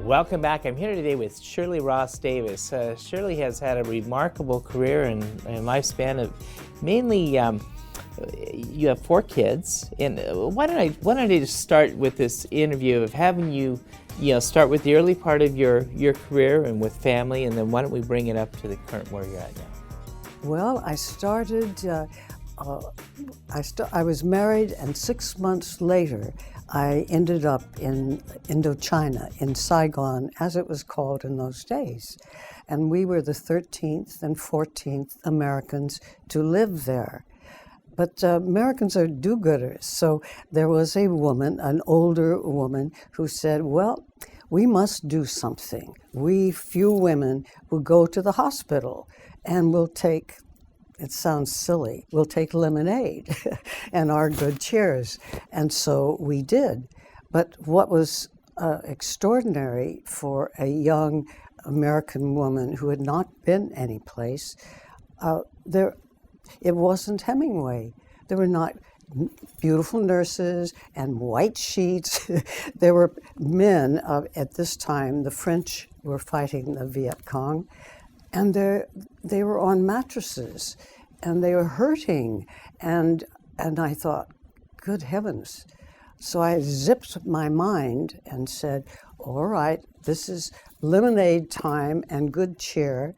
Welcome back. I'm here today with Shirley Ross Davis. Shirley has had a remarkable career and lifespan of mainly. You have 4 kids, and why don't I just start with this interview of having you, start with the early part of your career and with family, and then why don't we bring it up to the current where you're at now? Well, I started. I was married, and 6 months later, I ended up in Indochina, in Saigon, as it was called in those days. And we were the 13th and 14th Americans to live there. But Americans are do-gooders. So there was a woman, an older woman, who said, well, we must do something. We few women will go to the hospital and we'll take, it sounds silly, we'll take lemonade and our good cheers. And so we did. But what was extraordinary for a young American woman who had not been anyplace, it wasn't Hemingway. There were not beautiful nurses and white sheets. There were men at this time. The French were fighting the Viet Cong, and they were on mattresses, and they were hurting. And I thought, good heavens. So I zipped my mind and said, all right, this is lemonade time and good cheer.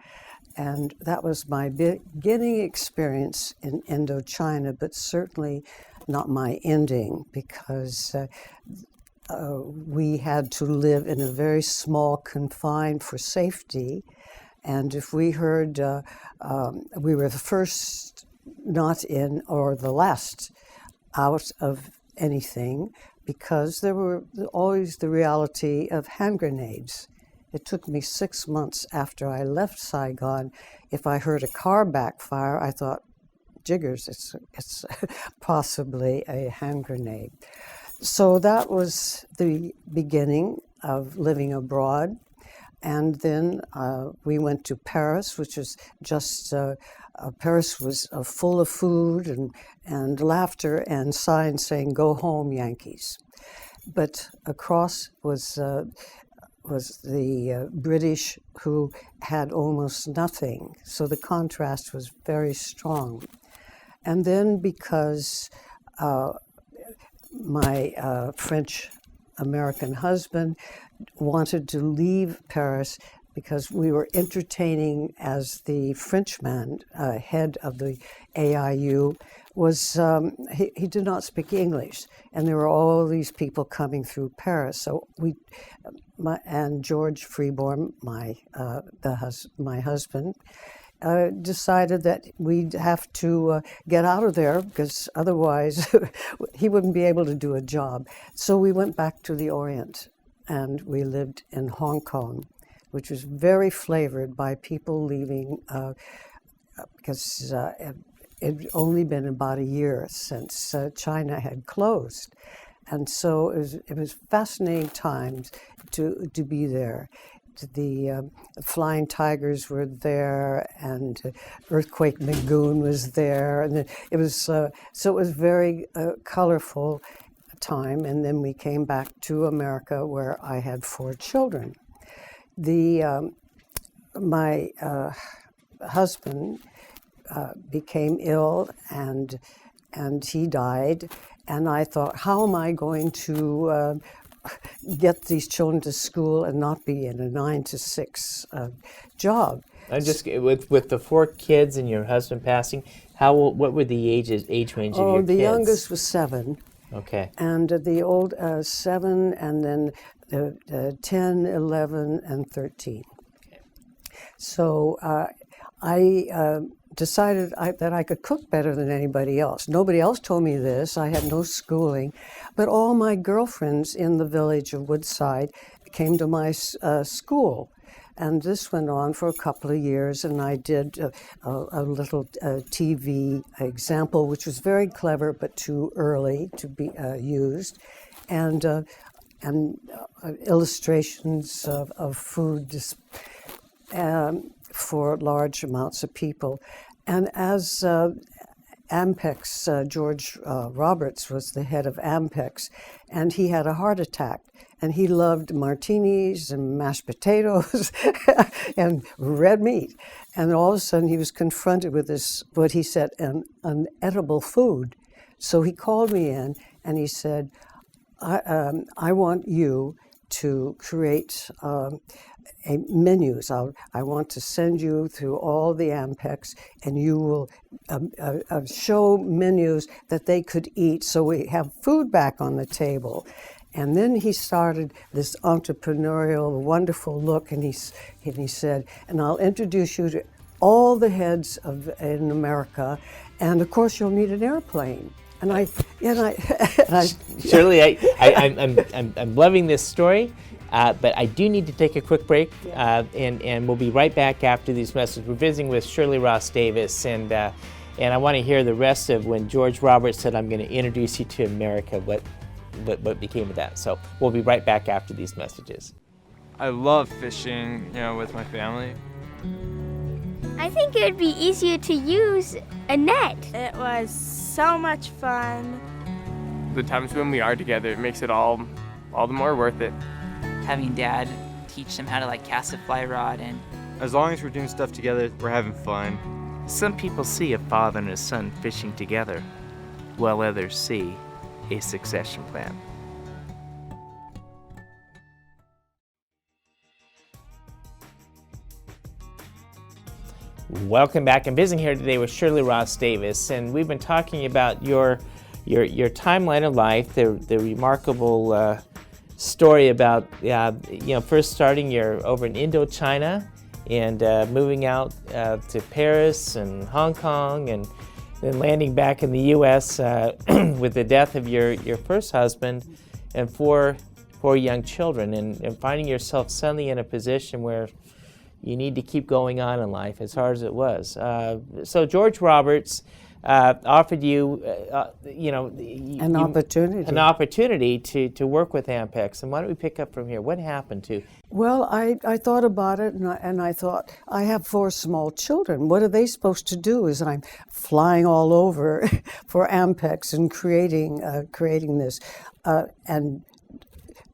And that was my beginning experience in Indochina, but certainly not my ending, because we had to live in a very small confine for safety. And if we heard, we were the first not in or the last out of anything, because there were always the reality of hand grenades. It took me 6 months after I left Saigon. If I heard a car backfire, I thought, jiggers, it's possibly a hand grenade. So that was the beginning of living abroad. And then we went to Paris, which was just, Paris was full of food and laughter and signs saying, go home, Yankees. But across was the British, who had almost nothing. So the contrast was very strong. And then because my French-American husband wanted to leave Paris because we were entertaining as the Frenchman, head of the AIU, he did not speak English, and there were all these people coming through Paris. So and George Freeborn, my husband, decided that we'd have to get out of there, because otherwise he wouldn't be able to do a job. So we went back to the Orient, and we lived in Hong Kong, which was very flavored by people leaving, because it had only been about a year since China had closed. And so it was fascinating times to be there. The Flying Tigers were there, and Earthquake Magoon was there, and it was so it was very colorful time. And then we came back to America, where I had 4 children. My husband became ill, and he died. And I thought, how am I going to get these children to school and not be in a 9-to-6 job? I just with the 4 kids and your husband passing, what were the age range of your kids? Oh, the youngest was 7. Okay. And the old 7, and then 10, 11, and 13. Okay. So I decided that I could cook better than anybody else. Nobody else told me this. I had no schooling. But all my girlfriends in the village of Woodside came to my school. And this went on for a couple of years, and I did a little TV example, which was very clever but too early to be used, and illustrations of food for large amounts of people. And as Ampex, George Roberts was the head of Ampex, and he had a heart attack. And he loved martinis and mashed potatoes and red meat. And all of a sudden he was confronted with this, what he said, an unedible food. So he called me in and he said, I want you to create menus. I want to send you through all the Ampex, and you will show menus that they could eat, so we have food back on the table. And then he started this entrepreneurial, wonderful look, and he said, and I'll introduce you to all the heads in America, and of course you'll need an airplane. And I Shirley, I'm loving this story, but I do need to take a quick break, and we'll be right back after these messages. We're visiting with Shirley Ross Davis, and I want to hear the rest of when George Roberts said, "I'm going to introduce you to America." What became of that? So we'll be right back after these messages. I love fishing, with my family. I think it would be easier to use a net. It was so much fun. The times when we are together, it makes it all the more worth it. Having Dad teach them how to cast a fly rod, and as long as we're doing stuff together, we're having fun. Some people see a father and a son fishing together, while others see a succession plan. Welcome back. I'm visiting here today with Shirley Ross Davis, and we've been talking about your timeline of life, the remarkable story about first starting over in Indochina and moving out to Paris and Hong Kong, and then landing back in the U.S. With the death of your first husband and four young children, and finding yourself suddenly in a position where you need to keep going on in life, as hard as it was. So George Roberts offered you, an opportunity to work with Ampex. And why don't we pick up from here? What happened to? Well, I thought about it, and I thought, I have 4 small children. What are they supposed to do? As I'm flying all over for Ampex and creating this, and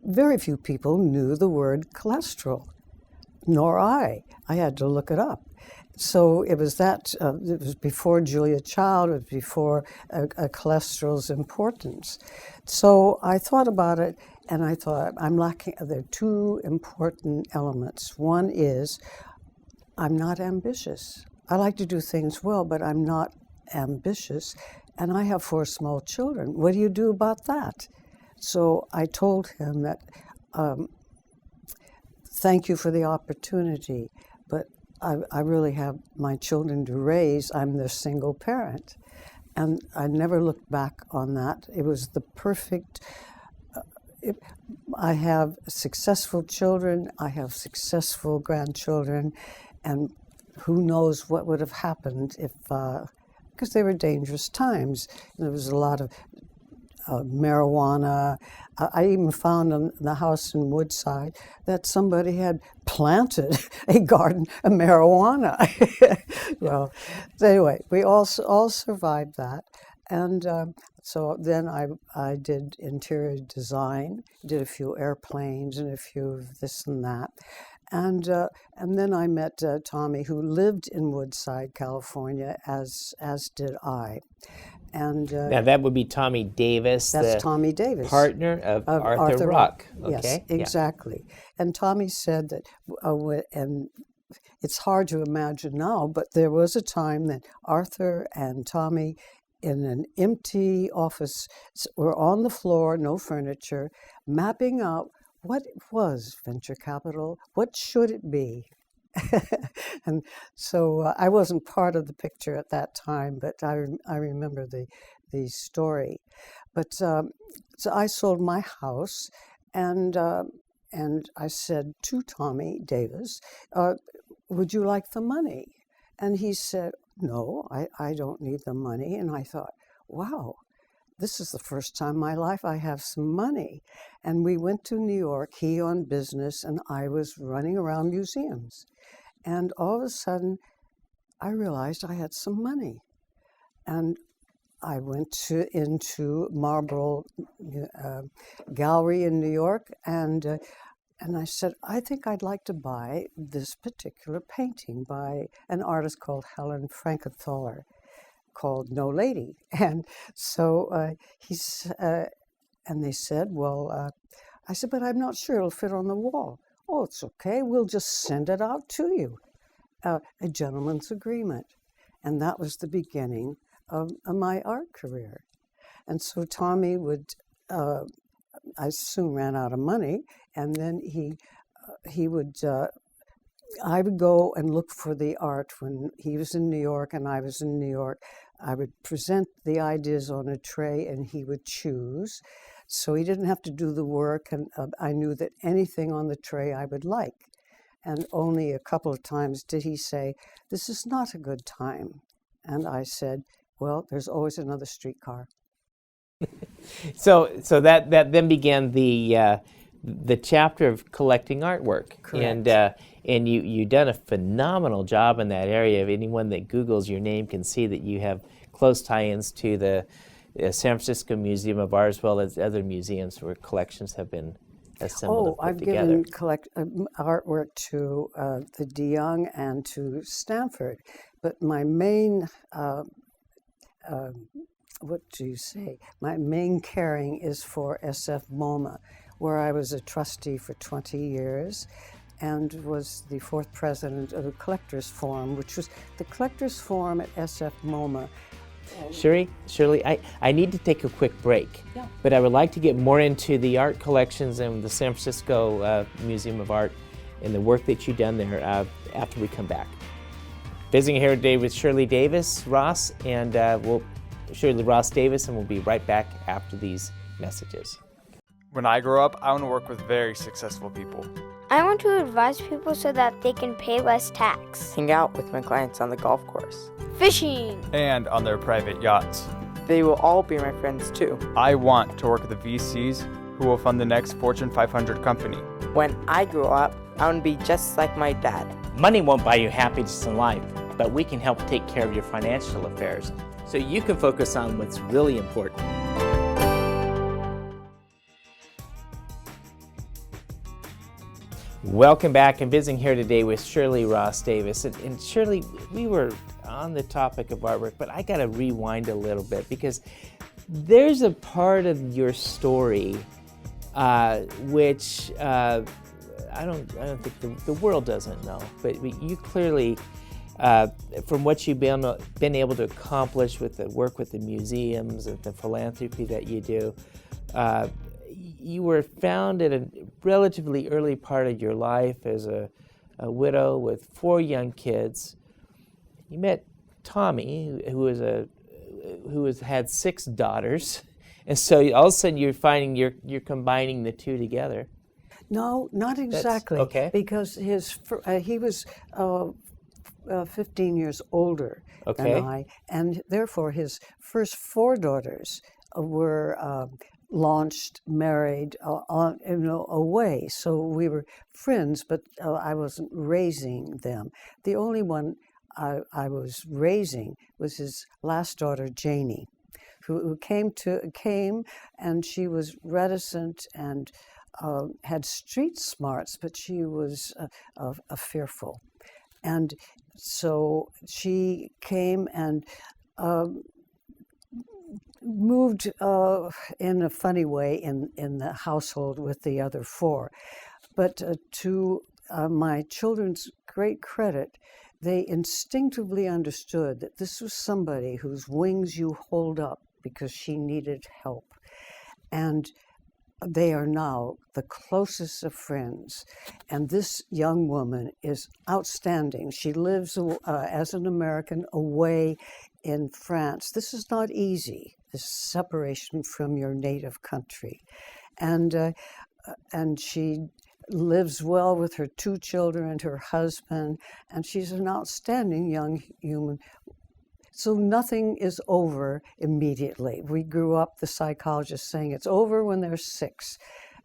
very few people knew the word cholesterol. Nor I. I had to look it up. So it was it was before Julia Child, it was before cholesterol's importance. So I thought about it, and I thought, there are 2 important elements. One is, I'm not ambitious. I like to do things well, but I'm not ambitious, and I have 4 small children. What do you do about that? So I told him that, thank you for the opportunity, but I really have my children to raise. I'm their single parent. And I never looked back on that. It was the perfect, I have successful children, I have successful grandchildren, and who knows what would have happened if, because they were dangerous times. There was a lot of marijuana. I even found in the house in Woodside that somebody had planted a garden of marijuana. Well, so anyway, we all survived that. And so then I did interior design, did a few airplanes and a few of this and that. And then I met Tommy, who lived in Woodside, California, as did I. And now that would be Tommy Davis. That's Tommy Davis, partner of Arthur Ruck. Okay? Yes, exactly. Yeah. And Tommy said that, and it's hard to imagine now, but there was a time that Arthur and Tommy, in an empty office, were on the floor, no furniture, mapping out what was venture capital, what should it be. And so I wasn't part of the picture at that time, but I remember the story. But so I sold my house, and I said to Tommy Davis, would you like the money? And he said, no, I don't need the money. And I thought, wow, this is the first time in my life I have some money. And we went to New York, he on business, and I was running around museums. And all of a sudden, I realized I had some money. And I went into Marlborough Gallery in New York, and I said, I think I'd like to buy this particular painting by an artist called Helen Frankenthaler, called No Lady. And so and they said, well, I said, but I'm not sure it'll fit on the wall. Oh, it's okay. We'll just send it out to you. A gentleman's agreement. And that was the beginning of my art career. And so Tommy would, I soon ran out of money, and then he would, I would go and look for the art when he was in New York and I was in New York. I would present the ideas on a tray and he would choose. So he didn't have to do the work, and I knew that anything on the tray I would like. And only a couple of times did he say, this is not a good time. And I said, well, there's always another streetcar. So that then began the chapter of collecting artwork. Correct. And you've done a phenomenal job in that area. If anyone that Googles your name can see that you have close tie-ins to the San Francisco Museum of Art, as well as other museums where collections have been assembled and put I've together. given artwork to the De Young and to Stanford, but my main, what do you say? My main caring is for SF MoMA, where I was a trustee for 20 years and was the fourth president of the Collectors Forum, which was the Collectors Forum at SF MoMA. Shirley, I need to take a quick break, Yeah. but I would like to get more into the art collections and the San Francisco Museum of Art and the work that you've done there after we come back. Visiting here today with Shirley Ross, and Shirley Ross Davis, and we'll be right back after these messages. When I grow up, I want to work with very successful people. I want to advise people so that they can pay less tax. Hang out with my clients on the golf course. Fishing. And on their private yachts. They will all be my friends too. I want to work with the VCs who will fund the next Fortune 500 company. When I grow up, I want to be just like my dad. Money won't buy you happiness in life, but we can help take care of your financial affairs so you can focus on what's really important. Welcome back. I'm visiting here today with Shirley Ross Davis. And Shirley, we were on the topic of artwork, but I got to rewind a little bit because there's a part of your story which I don't think the world doesn't know, but you clearly, from what you've been able to accomplish with the work with the museums and the philanthropy that you do, you were found at a relatively early part of your life as a widow with 4 young kids. You met Tommy, who has had 6 daughters, and so all of a sudden you're finding you're combining the two together. No, not exactly. Okay. Because he was 15 years older Okay. than I, and therefore his first 4 daughters were launched, married, away. So we were friends, but I wasn't raising them. The only one I was raising was his last daughter, Janie, who came, and she was reticent and had street smarts, but she was fearful. And so she came and moved in a funny way in the household with the other 4. But to my children's great credit, they instinctively understood that this was somebody whose wings you hold up because she needed help. And they are now the closest of friends. And this young woman is outstanding. She lives as an American away in France. This is not easy, this separation from your native country. And she lives well with her 2 children and her husband, and she's an outstanding young human. So nothing is over immediately. We grew up, the psychologist saying it's over when they're 6,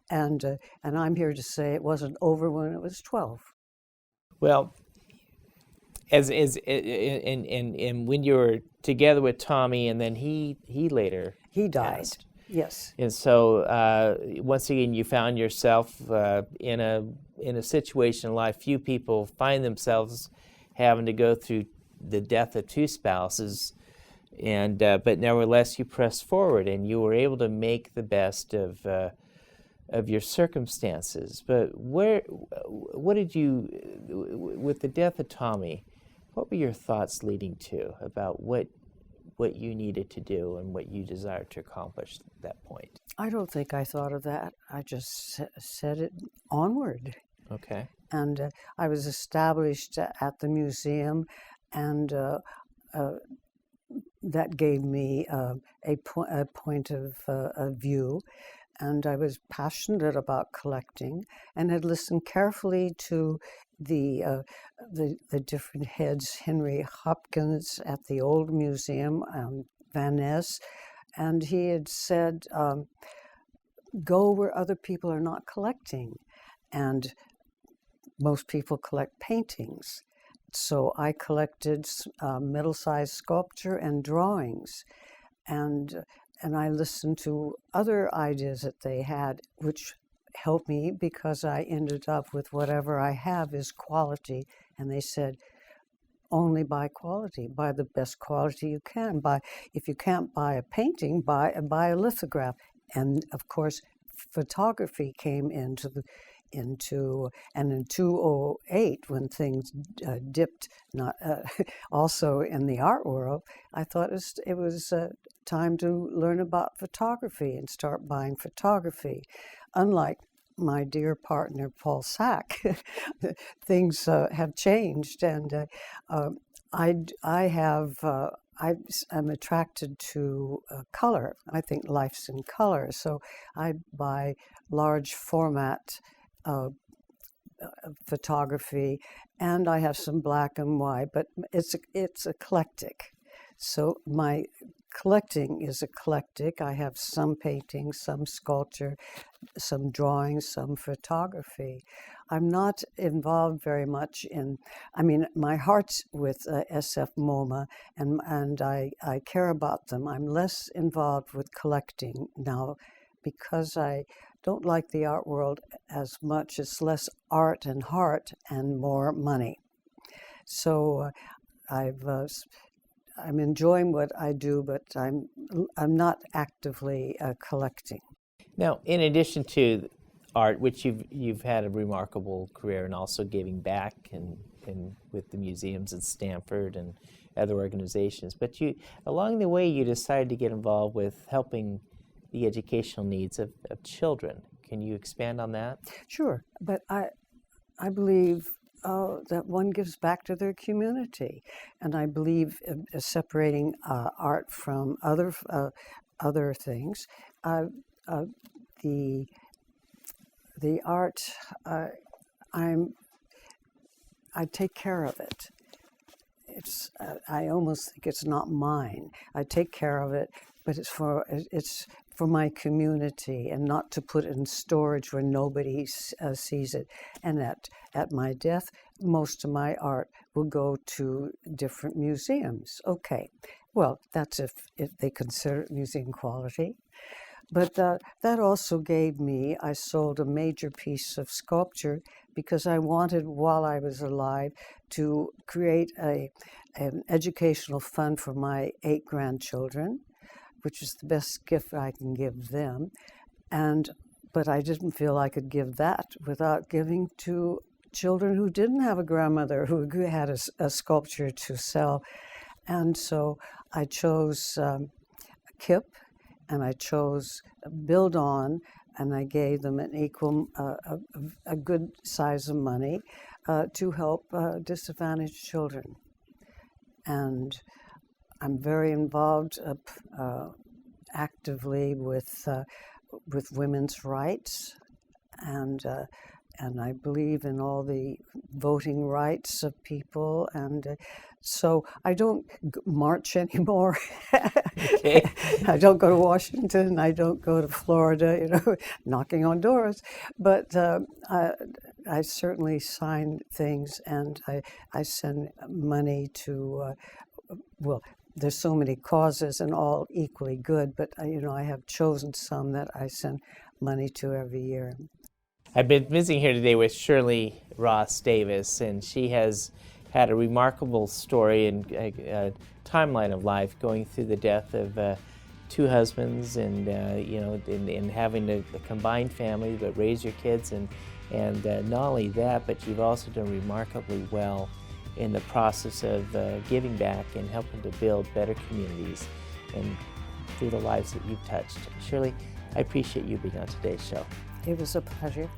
and I'm here to say it wasn't over when it was 12. Well, And when you were together with Tommy, and then he later He died. passed. Yes. And so once again, you found yourself in a situation in life. Few people find themselves having to go through the death of two spouses, and but nevertheless, you pressed forward, and you were able to make the best of your circumstances. But what did you, with the death of Tommy, what were your thoughts leading to about what you needed to do and what you desired to accomplish at that point? I don't think I thought of that. I just said it onward. Okay. And I was established at the museum, and that gave me a point of view. And I was passionate about collecting, and had listened carefully to the different heads, Henry Hopkins at the old museum, Van Ness, and he had said, go where other people are not collecting. And most people collect paintings. So I collected middle-sized sculpture and drawings. And I listened to other ideas that they had, which helped me because I ended up with whatever I have is quality. And they said, only buy quality, buy the best quality you can. If you can't buy a painting, buy a lithograph. And of course, photography came into in 2008, when things dipped, not also in the art world, I thought it was time to learn about photography and start buying photography. Unlike my dear partner Paul Sack, things have changed, and I'm attracted to color. I think life's in color, so I buy large format photography, and I have some black and white, but it's eclectic. So my collecting is eclectic. I have some paintings, some sculpture, some drawings, some photography. I'm not involved very much my heart's with SF MoMA, and I care about them. I'm less involved with collecting now because I don't like the art world as much. It's less art and heart and more money. So I'm enjoying what I do, but I'm not actively collecting. Now, in addition to art, which you've had a remarkable career, and also giving back and with the museums at Stanford and other organizations, but along the way you decided to get involved with helping the educational needs of children. Can you expand on that? Sure, but I believe that one gives back to their community, and I believe in separating art from other things. The art, I take care of it. I almost think it's not mine. I take care of it, but it's for my community, and not to put it in storage where nobody sees it. And at my death, most of my art will go to different museums. Okay, well, that's if they consider it museum quality. But that also gave me, I sold a major piece of sculpture because I wanted, while I was alive, to create an educational fund for my 8 grandchildren, which is the best gift I can give them. But I didn't feel I could give that without giving to children who didn't have a grandmother who had a sculpture to sell. And so I chose KIP, and I chose Build On, and I gave them an equal, a good size of money to help disadvantaged children. And I'm very involved actively with women's rights, and I believe in all the voting rights of people, and so I don't march anymore. Okay. I don't go to Washington. I don't go to Florida, knocking on doors. But I certainly sign things, and I send money to, well, there's so many causes and all equally good, but I have chosen some that I send money to every year. I've been visiting here today with Shirley Ross Davis, and she has had a remarkable story and a timeline of life, going through the death of 2 husbands, and and having a combined family, but raise your kids, and not only that, but you've also done remarkably well in the process of giving back and helping to build better communities and through the lives that you've touched. Shirley, I appreciate you being on today's show. It was a pleasure.